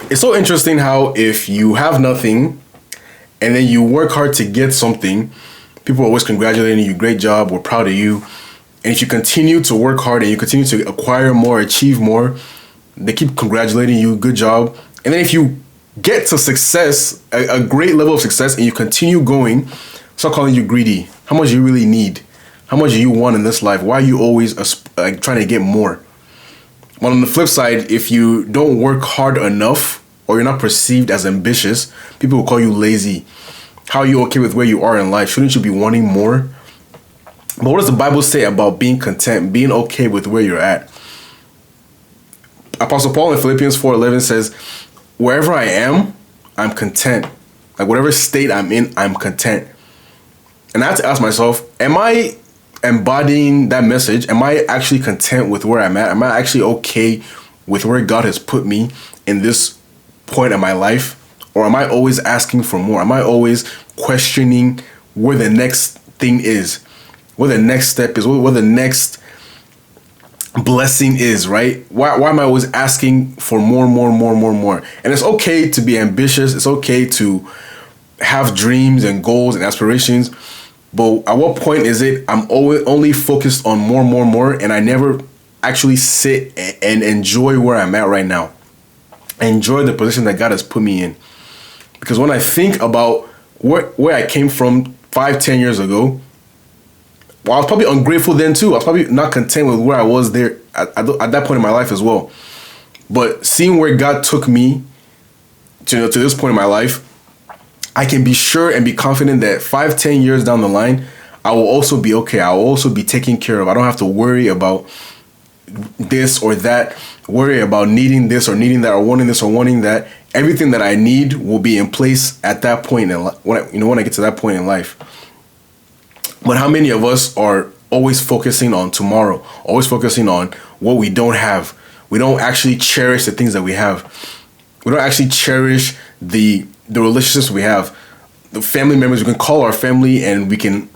It's so interesting how if you have nothing and then you work hard to get something, people are always congratulating you, great job, we're proud of you. And if you continue to work hard and you continue to acquire more, achieve more, they keep congratulating you, good job. And then if you get to success, a great level of success, and you continue going, start calling you greedy. How much do you really need? How much do you want in this life? Why are you always trying to get more? Well, on the flip side, if you don't work hard enough or you're not perceived as ambitious, people will call you lazy. How are you okay with where you are in life? Shouldn't you be wanting more? But what does the Bible say about being content, being okay with where you're at? Apostle Paul in Philippians 4:11 says, wherever I am, I'm content. Like whatever state I'm in, I'm content. And I have to ask myself, am I embodying that message? Am I actually content with where I'm at? Am I actually okay with where God has put me in this point of my life? Or am I always asking for more? Am I always questioning where the next thing is? Where the next step is? Where the next blessing is, right? Why am I always asking for more? And it's okay to be ambitious. It's okay to have dreams and goals and aspirations. But at what point is it I'm always only focused on more, and I never actually sit and enjoy where I'm at right now? Enjoy the position that God has put me in. Because when I think about where I came from 5-10 years ago, well, I was probably ungrateful then too. I was probably not content with where I was there at that point in my life as well. But seeing where God took me to this point in my life, I can be sure and be confident that 5-10 years down the line, I will also be okay. I will also be taken care of. I don't have to worry about this or that, worry about needing this or needing that, or wanting this or wanting that. Everything that I need will be in place at that point when I get to that point in life. But how many of us are always focusing on tomorrow, always focusing on what we don't have? We don't actually cherish the things that we have. We don't actually cherish the relationships we have. The family members, we can call our family and we can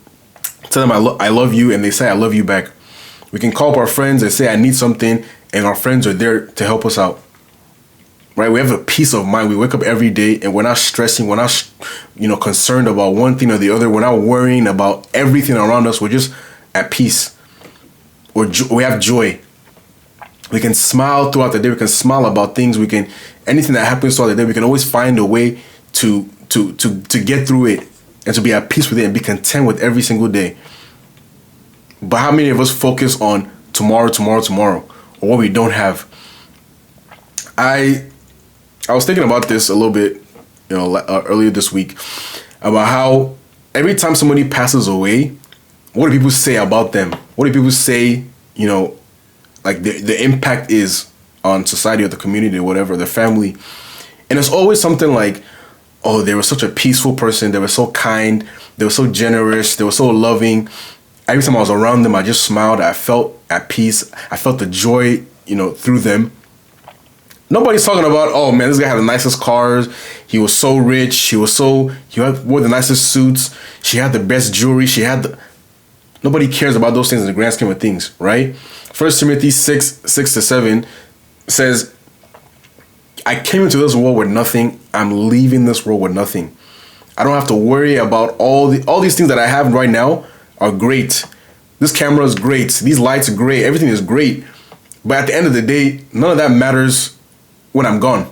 tell them I love you, and they say I love you back. We can call up our friends and say I need something, and our friends are there to help us out. Right? We have a peace of mind. We wake up every day and we're not stressing. We're not, concerned about one thing or the other. We're not worrying about everything around us. We're just at peace. We have joy. We can smile throughout the day. We can smile about things. Anything that happens throughout the day, we can always find a way to get through it and to be at peace with it and be content with every single day. But how many of us focus on tomorrow, or what we don't have? I was thinking about this a little bit, earlier this week, about how every time somebody passes away, what do people say about them? What do people say, like the impact is on society or the community or whatever, the family? And it's always something like, oh, they were such a peaceful person. They were so kind. They were so generous. They were so loving. Every time I was around them, I just smiled. I felt at peace. I felt the joy, through them. Nobody's talking about, oh man, this guy had the nicest cars. He was so rich. He wore the nicest suits. She had the best jewelry. Nobody cares about those things in the grand scheme of things, right? 1 Timothy 6:6-7 says, I came into this world with nothing. I'm leaving this world with nothing. I don't have to worry about all these things that I have right now are great. This camera is great. These lights are great. Everything is great. But at the end of the day, none of that matters when I'm gone.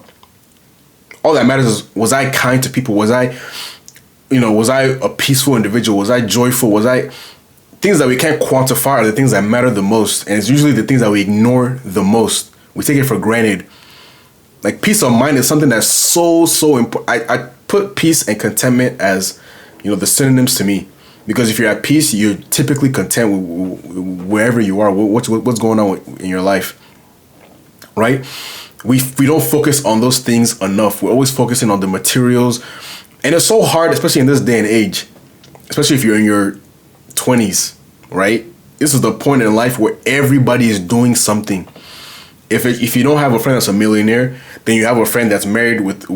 All that matters is, was I kind to people? Was I a peaceful individual? Was I joyful? Things that we can't quantify are the things that matter the most. And it's usually the things that we ignore the most. We take it for granted. Like peace of mind is something that's so important. I put peace and contentment as, the synonyms to me. Because if you're at peace, you're typically content wherever you are, what's going on in your life, right? We don't focus on those things enough. We're always focusing on the materials. And it's so hard, especially in this day and age, especially if you're in your 20s, right? This is the point in life where everybody is doing something. If you don't have a friend that's a millionaire, then you have a friend that's married with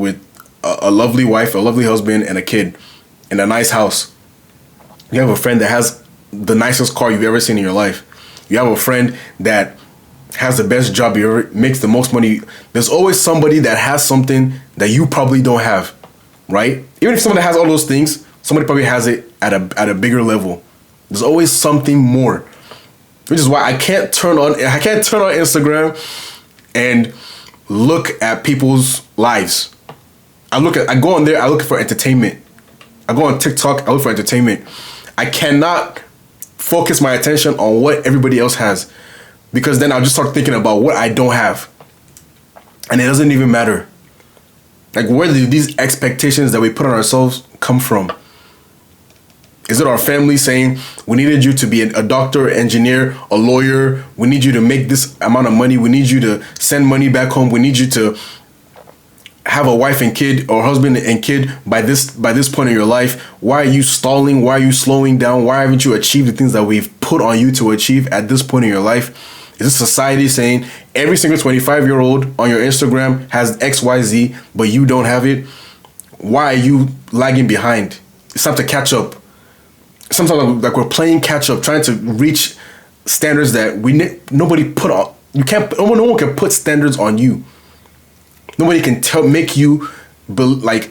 a lovely wife, a lovely husband, and a kid, in a nice house. You have a friend that has the nicest car you've ever seen in your life. You have a friend that has the best job ever, makes the most money. There's always somebody that has something that you probably don't have, right? Even if someone that has all those things, somebody probably has it at a bigger level. There's always something more, which is why I can't turn on Instagram and look at people's lives. I go on there, I look for entertainment. I go on TikTok, I look for entertainment. I cannot focus my attention on what everybody else has, because then I'll just start thinking about what I don't have. And it doesn't even matter. Like, where do these expectations that we put on ourselves come from? Is it our family saying, we needed you to be a doctor, engineer, a lawyer. We need you to make this amount of money. We need you to send money back home. We need you to have a wife and kid, or husband and kid by this point in your life. Why are you stalling? Why are you slowing down? Why haven't you achieved the things that we've put on you to achieve at this point in your life? Is this society saying every single 25-year-old on your Instagram has XYZ, but you don't have it? Why are you lagging behind? It's time to catch up. Sometimes like we're playing catch up, trying to reach standards that nobody put on. No one can put standards on you. Nobody can make you believe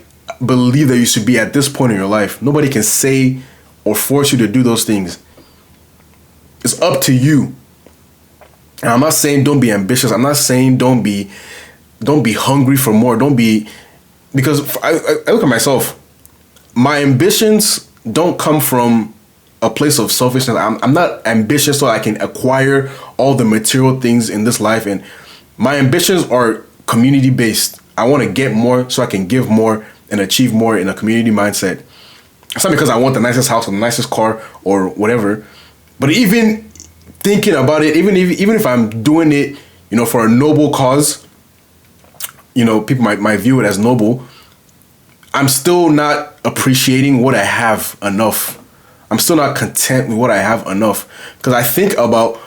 that you should be at this point in your life. Nobody can say or force you to do those things. It's up to you. And I'm not saying don't be ambitious. I'm not saying don't be hungry for more. Because I look at myself. My ambitions don't come from a place of selfishness. I'm not ambitious so I can acquire all the material things in this life. And my ambitions are community based. I want to get more so I can give more and achieve more in a community mindset. It's not because I want the nicest house or the nicest car or whatever. But even thinking about it, even if I'm doing it, for a noble cause, people might view it as noble, I'm still not appreciating what I have enough. I'm still not content with what I have enough. Because I think about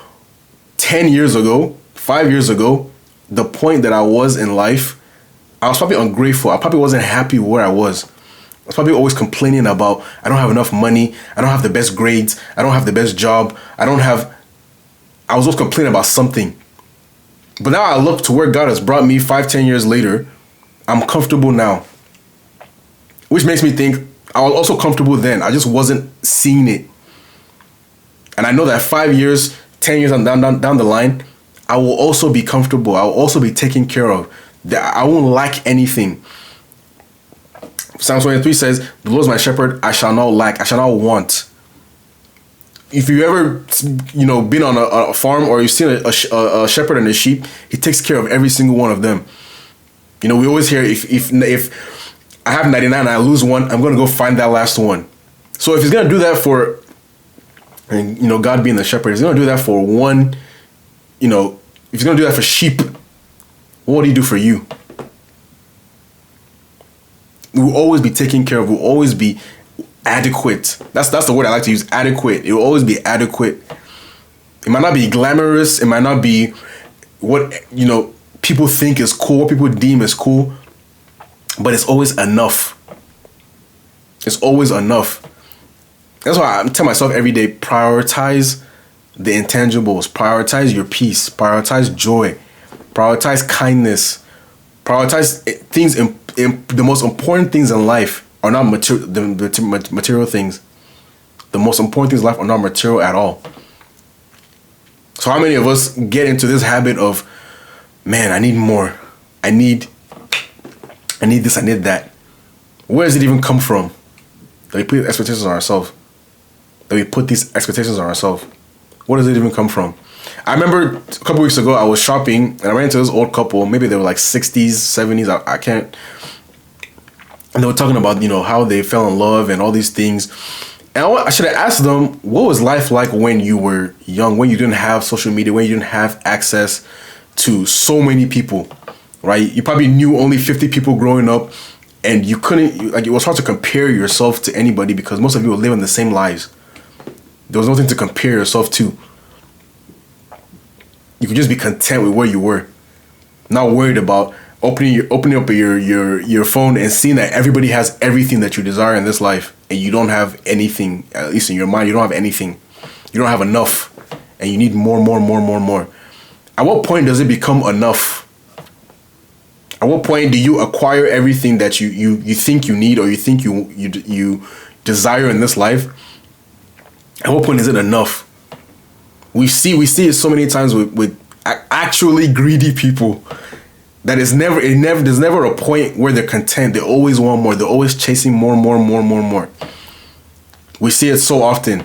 10 years ago, 5 years ago, the point that I was in life, I was probably ungrateful. I probably wasn't happy where I was. I was probably always complaining about, I don't have enough money. I don't have the best grades. I don't have the best job. I was always complaining about something. But now I look to where God has brought me 5-10 years later. I'm comfortable now. Which makes me think I was also comfortable then. I just wasn't seeing it. And I know that 5 years, 10 years down the line, I will also be comfortable. I will also be taken care of. I won't lack anything. Psalm 23 says, the Lord is my shepherd, I shall not lack, I shall not want. If you ever, been on a farm or you've seen a shepherd and a sheep, he takes care of every single one of them. We always hear if I have 99 and I lose one, I'm going to go find that last one. So if he's going to do that for, God being the shepherd, he's going to do that for one, if he's going to do that for sheep, what would he do for you? We'll always be taken care of. We'll always be adequate. That's the word I like to use, adequate. It will always be adequate. It might not be glamorous. It might not be what, people think is cool, what people deem is cool. But it's always enough. It's always enough. That's why I tell myself every day, prioritize the intangibles. Prioritize your peace. Prioritize joy. Prioritize kindness. Prioritize things. The most important things in life are not material things. The most important things in life are not material at all. So how many of us get into this habit of, man, I need more. I need this, I need that. Where does it even come from? That we put expectations on ourselves. Where does it even come from? I remember a couple weeks ago, I was shopping and I ran into this old couple. Maybe they were like 60s, 70s. I can't. And they were talking about, how they fell in love and all these things. And I should have asked them, what was life like when you were young, when you didn't have social media, when you didn't have access to so many people, right? You probably knew only 50 people growing up and you couldn't, it was hard to compare yourself to anybody because most of you were living the same lives. There was nothing to compare yourself to. You could just be content with where you were. Not worried about opening up your phone and seeing that everybody has everything that you desire in this life and you don't have anything, at least in your mind, you don't have anything. You don't have enough and you need more. At what point does it become enough? At what point do you acquire everything that you think you need or you think you desire in this life? At what point is it enough? We see it so many times with actually greedy people that there's never a point where they're content. They always want more. They're always chasing more. We see it so often.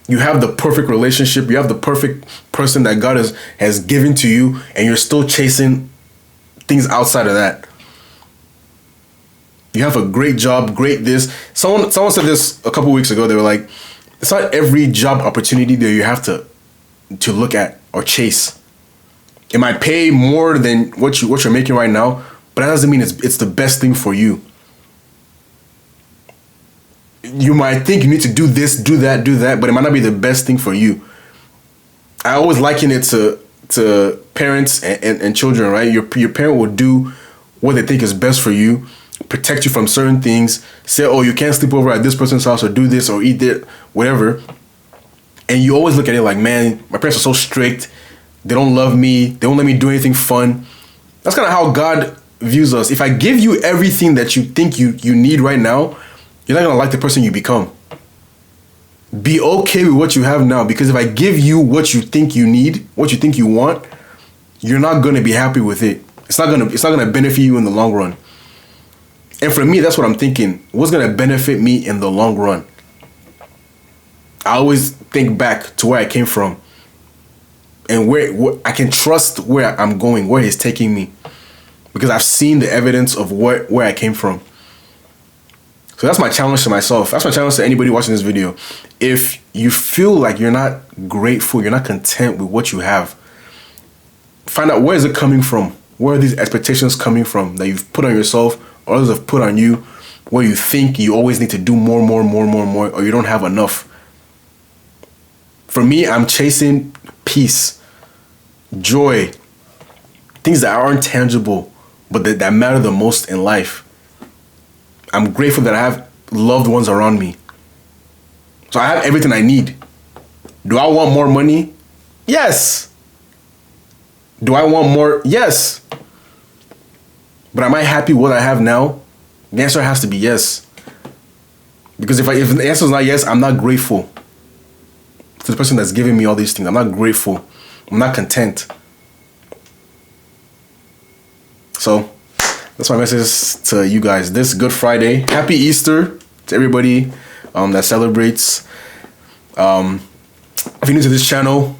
You have the perfect relationship. You have the perfect person that God has given to you, and you're still chasing things outside of that. You have a great job, great this. Someone said this a couple weeks ago. They were like, it's not every job opportunity that you have to look at or chase. It might pay more than what you're making right now, but that doesn't mean it's the best thing for you. You might think you need to do this, do that, but it might not be the best thing for you. I always liken it to parents and children, right? Your parent will do what they think is best for you, protect you from certain things, say, oh, you can't sleep over at this person's house or do this or eat it, whatever. And you always look at it like, man, my parents are so strict. They don't love me. They won't let me do anything fun. That's kind of how God views us. If I give you everything that you think you need right now, you're not going to like the person you become. Be okay with what you have now, because if I give you what you think you need, what you think you want, you're not going to be happy with it. It's not going to benefit you in the long run. And for me, that's what I'm thinking. What's going to benefit me in the long run? I always think back to where I came from and where I can trust where I'm going, where he's taking me, because I've seen the evidence of where I came from. So that's my challenge to myself. That's my challenge to anybody watching this video. If you feel like you're not grateful, you're not content with what you have, find out, where is it coming from? Where are these expectations coming from that you've put on yourself or others have put on you, where you think you always need to do more, or you don't have enough? For me, I'm chasing peace, joy, things that aren't tangible, but that matter the most in life. I'm grateful that I have loved ones around me. So I have everything I need. Do I want more money? Yes. Do I want more? Yes. But am I happy with what I have now? The answer has to be yes. Because if the answer is not yes, I'm not grateful to the person that's giving me all these things. I'm not grateful. I'm not content. So that's my message to you guys this Good Friday. Happy Easter to everybody that celebrates. If you're new to this channel,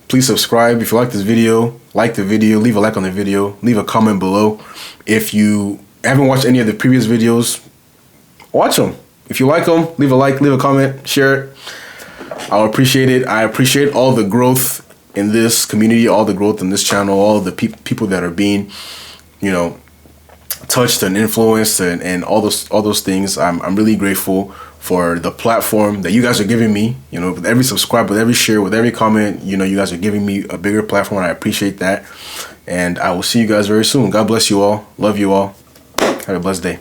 please subscribe. If you like this video, like the video, leave a like on the video, leave a comment below. If you haven't watched any of the previous videos, watch them. If you like them, leave a like, leave a comment, share it. I'll appreciate it. I appreciate all the growth in this community, all the growth in this channel, all the people that are being, touched and influenced and all those things. I'm really grateful for the platform that you guys are giving me. With every subscribe, with every share, with every comment, you guys are giving me a bigger platform, and I appreciate that. And I will see you guys very soon. God bless you all. Love you all. Have a blessed day.